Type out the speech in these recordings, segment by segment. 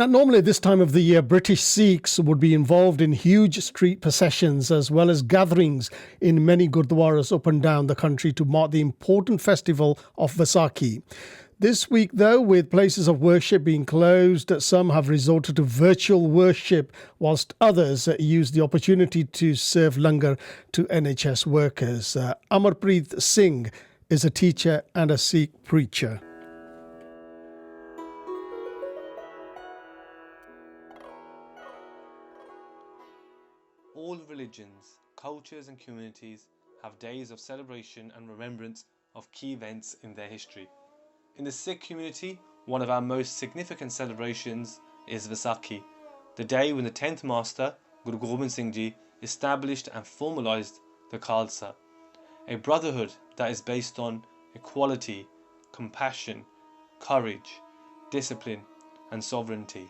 Now, normally this time of the year, British Sikhs would be involved in huge street processions as well as gatherings in many gurdwaras up and down the country to mark the important festival of Vaisakhi. This week, though, with places of worship being closed, some have resorted to virtual worship, whilst others use the opportunity to serve langar to NHS workers. Amarpreet Singh is a teacher and a Sikh preacher. All religions, cultures and communities have days of celebration and remembrance of key events in their history. In the Sikh community, one of our most significant celebrations is Vaisakhi, the day when the 10th Master, Guru Gobind Singh Ji, established and formalised the Khalsa, a brotherhood that is based on equality, compassion, courage, discipline and sovereignty.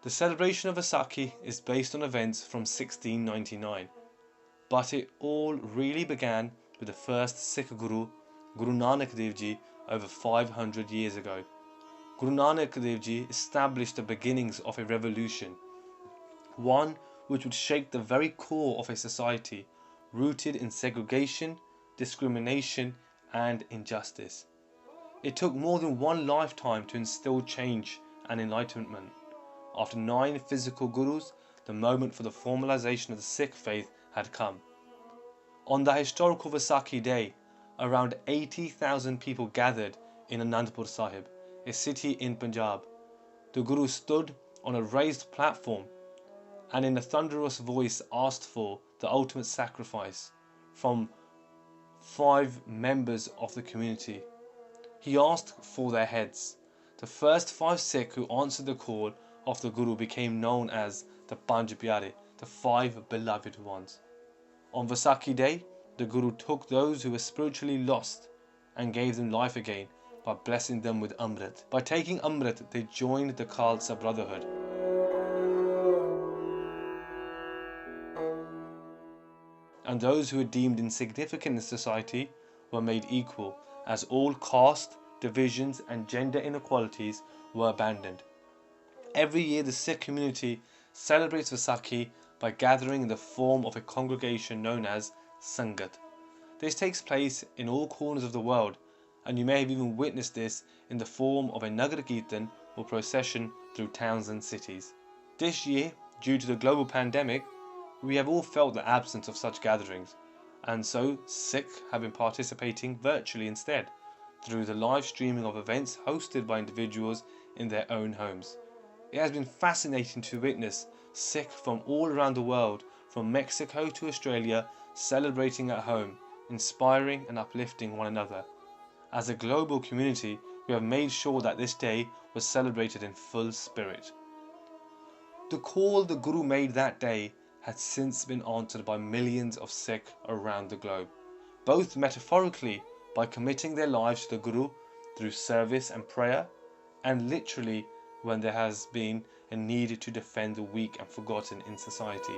The celebration of Vaisakhi is based on events from 1699, but it all really began with the first Sikh Guru, Guru Nanak Dev Ji, over 500 years ago. Guru Nanak Dev Ji established the beginnings of a revolution, one which would shake the very core of a society rooted in segregation, discrimination and injustice. It took more than one lifetime to instill change and enlightenment. After 9 physical gurus, the moment for the formalization of the Sikh faith had come. On the historical Vaisakhi day, around 80,000 people gathered in Anandpur Sahib, a city in Punjab. The Guru stood on a raised platform and in a thunderous voice asked for the ultimate sacrifice from 5 members of the community. He asked for their heads. The first 5 Sikh who answered the call of the Guru became known as the Panj Pyare, the 5 beloved ones. On Vaisakhi day, the Guru took those who were spiritually lost and gave them life again by blessing them with Amrit. By taking Amrit, they joined the Khalsa Brotherhood. And those who were deemed insignificant in society were made equal, as all caste, divisions and gender inequalities were abandoned. Every year the Sikh community celebrates Vaisakhi by gathering in the form of a congregation known as Sangat. This takes place in all corners of the world, and you may have even witnessed this in the form of a Nagar Kirtan or procession through towns and cities. This year, due to the global pandemic, we have all felt the absence of such gatherings, and so Sikh have been participating virtually instead, through the live streaming of events hosted by individuals in their own homes. It has been fascinating to witness Sikh from all around the world, from Mexico to Australia, celebrating at home, inspiring and uplifting one another. As a global community, we have made sure that this day was celebrated in full spirit. The call the Guru made that day has since been answered by millions of Sikh around the globe, both metaphorically by committing their lives to the Guru through service and prayer, and literally when there has been a need to defend the weak and forgotten in society.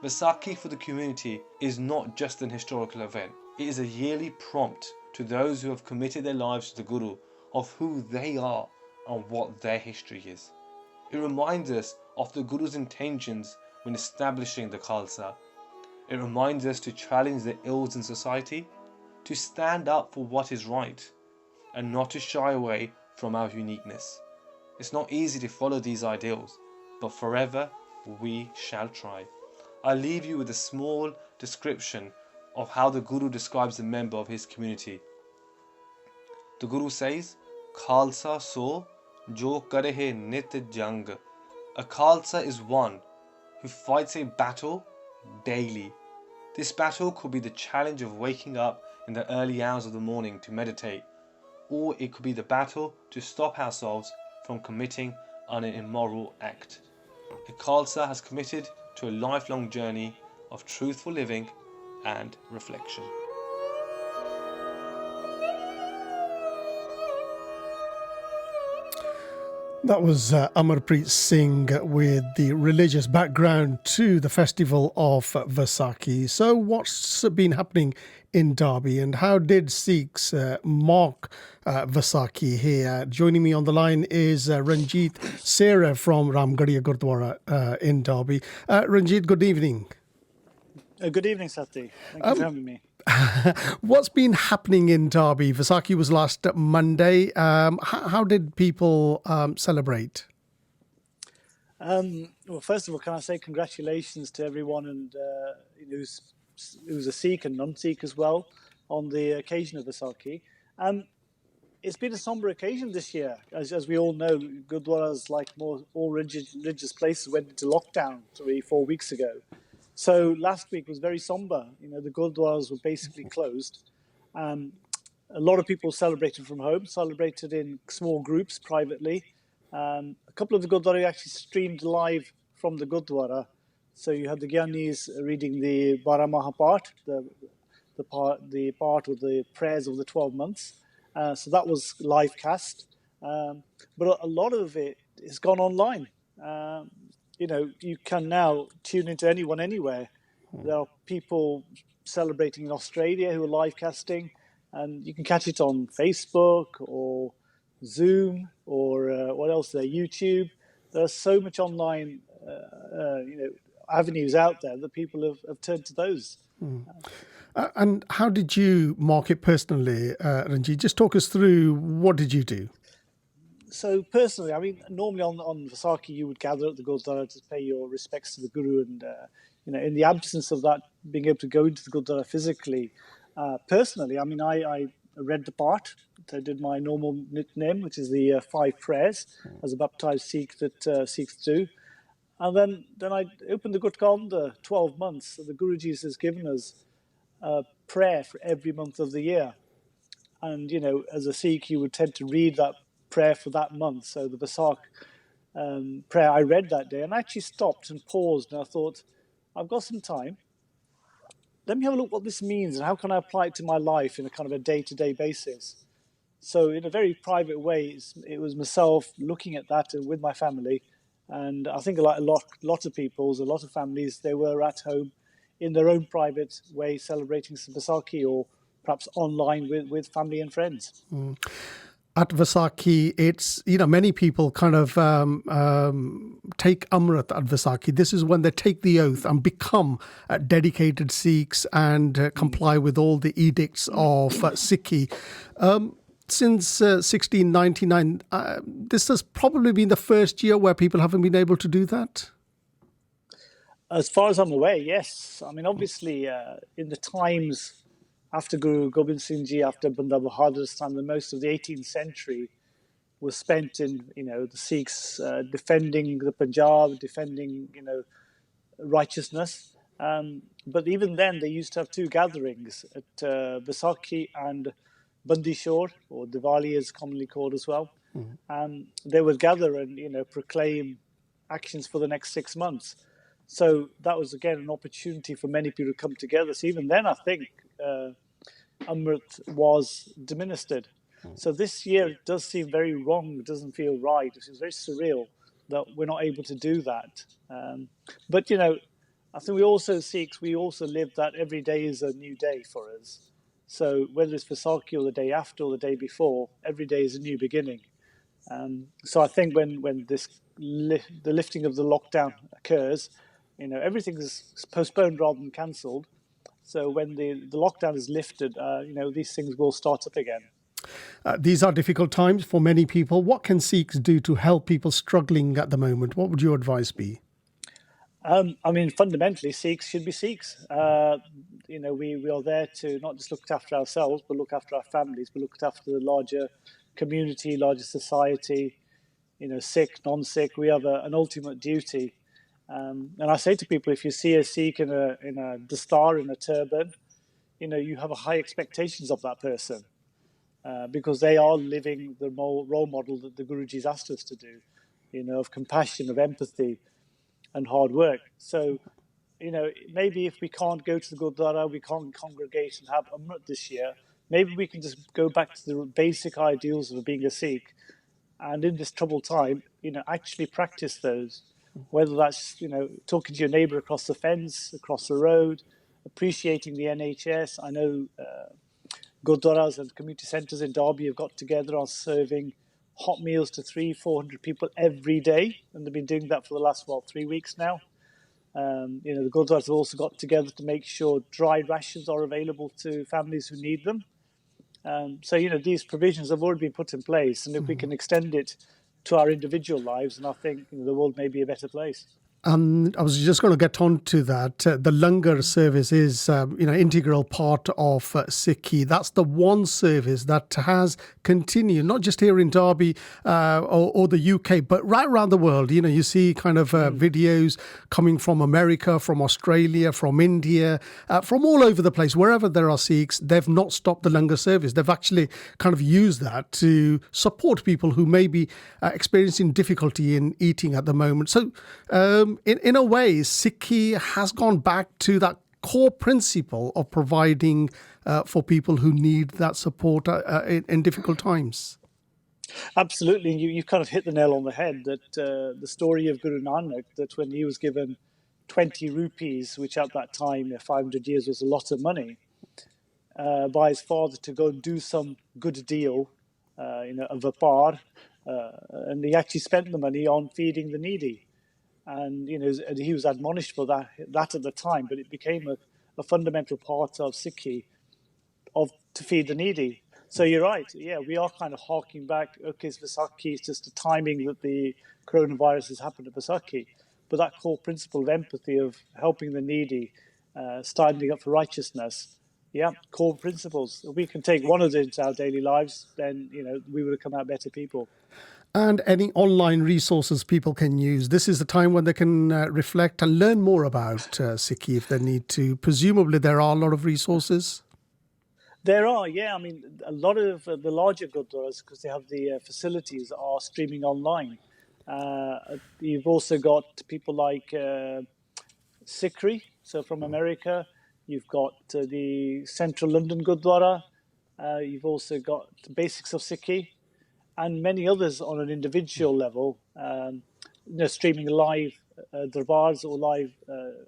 Vaisakhi for the community is not just an historical event. It is a yearly prompt to those who have committed their lives to the Guru of who they are and what their history is. It reminds us of the Guru's intentions when establishing the Khalsa. It reminds us to challenge the ills in society, to stand up for what is right, and not to shy away from our uniqueness. It's not easy to follow these ideals, but forever we shall try. I leave you with a small description of how the Guru describes a member of his community. The Guru says, Khalsa so jo karehe nit jang. A Khalsa is one who fights a battle daily. This battle could be the challenge of waking up in the early hours of the morning to meditate, or it could be the battle to stop ourselves from committing an immoral act. A Khalsa has committed to a lifelong journey of truthful living and reflection. That was Amarpreet Singh with the religious background to the festival of Vaisakhi. So, what's been happening in Derby and how did Sikhs mark Vaisakhi here? Joining me on the line is Ranjit Sera from Ramgarhia Gurdwara in Derby. Ranjit, good evening. Good evening, Sati. Thank you for having me. What's been happening in Derby? Vaisakhi was last Monday. How did people celebrate? Well, first of all, can I say congratulations to everyone and who's a Sikh and non-Sikh as well on the occasion of Vaisakhi. It's been a somber occasion this year. As we all know, Gurdwaras, like all religious places, went into lockdown 3-4 weeks ago. So last week was very somber. The Gurdwaras were basically closed. A lot of people celebrated from home, celebrated in small groups privately. A couple of the Gurdwara actually streamed live from the Gurdwara. So you had the Gyanis reading the Bara Mahapart, the part of the prayers of the 12 months. So that was live cast. But a lot of it has gone online. You can now tune into anyone anywhere. There are people celebrating in Australia who are live casting, and you can catch it on Facebook or Zoom or what else there, YouTube. There's so much online, avenues out there that people have turned to those. And how did you mark it personally, Ranjit? Just talk us through, what did you do? So personally, I mean, normally on Vaisakhi, you would gather at the Gurdwara to pay your respects to the Guru, and in the absence of that, being able to go into the Gurdwara physically. Personally, I mean, I read the part. I did my normal nickname, which is the 5 prayers, as a baptized Sikh that Sikhs do, and then I opened the Gurkhan, the 12 months. So the Guruji has given us a prayer for every month of the year, and as a Sikh, you would tend to read that prayer for that month. So the Vaisakh prayer I read that day, and I actually stopped and paused, and I thought, I've got some time. Let me have a look what this means and how can I apply it to my life in a kind of a day-to-day basis. So in a very private way, it was myself looking at that and with my family. And I think like a lot of people's, a lot of families, they were at home in their own private way celebrating some Vaisakhi, or perhaps online with family and friends. At Vaisakhi, it's, many people kind of take Amrit at Vaisakhi. This is when they take the oath and become dedicated Sikhs and comply with all the edicts of Sikhi. Since 1699, this has probably been the first year where people haven't been able to do that? As far as I'm aware, yes. I mean, obviously, in the times after Guru Gobind Singh Ji, after Banda Bahadur's time, the most of the 18th century was spent in, the Sikhs defending the Punjab, defending, righteousness. But even then, they used to have 2 gatherings at Vaisakhi and Bandi Shor, or Diwali is commonly called as well. They would gather and, proclaim actions for the next 6 months. So that was, again, an opportunity for many people to come together. So even then, I think Amrit was administered. So this year it does seem very wrong. It doesn't feel right. It feels very surreal that we're not able to do that. But, I think we also Sikhs, we also live that every day is a new day for us. So whether it's Vaisakhi or the day after or the day before, every day is a new beginning. So I think when the lifting of the lockdown occurs, everything is postponed rather than cancelled. So when the lockdown is lifted, these things will start up again. These are difficult times for many people. What can Sikhs do to help people struggling at the moment? What would your advice be? I mean, fundamentally, Sikhs should be Sikhs. We are there to not just look after ourselves, but look after our families, but look after the larger community, larger society. Sikh, non-Sikh, we have an ultimate duty. And I say to people, if you see a Sikh in a dastar, in a turban, you have a high expectations of that person because they are living the role model that the Guruji's asked us to do, of compassion, of empathy, and hard work. So, maybe if we can't go to the Gurdwara, we can't congregate and have Amrit this year, maybe we can just go back to the basic ideals of being a Sikh and in this troubled time, actually practice those. Whether that's talking to your neighbour across the fence, across the road, appreciating the NHS. I know gurdwaras and community centres in Derby have got together on serving hot meals to 300-400 people every day, and they've been doing that for the last 3 weeks now. The gurdwaras have also got together to make sure dry rations are available to families who need them. So these provisions have already been put in place, and if we can extend it to our individual lives, and I think the world may be a better place. I was just going to get on to that. The Langar service is, integral part of SikhPA. That's the one service that has continued, not just here in Derby or the UK, but right around the world. You see kind of videos coming from America, from Australia, from India, from all over the place. Wherever there are Sikhs, they've not stopped the Langar service. They've actually kind of used that to support people who may be experiencing difficulty in eating at the moment. So, in a way, SikhPA has gone back to that core principle of providing for people who need that support in difficult times. Absolutely. You kind of hit the nail on the head that the story of Guru Nanak, that when he was given 20 rupees, which at that time, 500 years, was a lot of money, by his father to go and do some good deal, a vapar, and he actually spent the money on feeding the needy. And he was admonished for that at the time, but it became a fundamental part of SikhPA to feed the needy. So you're right, we are kind of harking back. Okay, it's Vaisakhi, it's just the timing that the coronavirus has happened at Vaisakhi, but that core principle of empathy, of helping the needy, standing up for righteousness, core principles. If we can take one of those into our daily lives, then we would have come out better people. And any online resources people can use. This is the time when they can reflect and learn more about SikhPA if they need to. Presumably there are a lot of resources. There are, I mean, a lot of the larger gurdwaras, because they have the facilities, are streaming online. You've also got people like Sikri, so from America. You've got the Central London Gurdwara. You've also got the Basics of SikhPA. And many others on an individual level, streaming live darbars or live the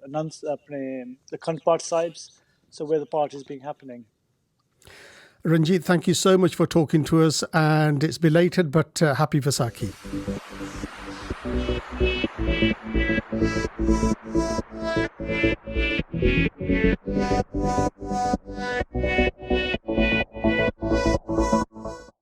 Akhand Path Sahibs, so where the part is being happening. Ranjit, thank you so much for talking to us, and it's belated, but happy Vaisakhi.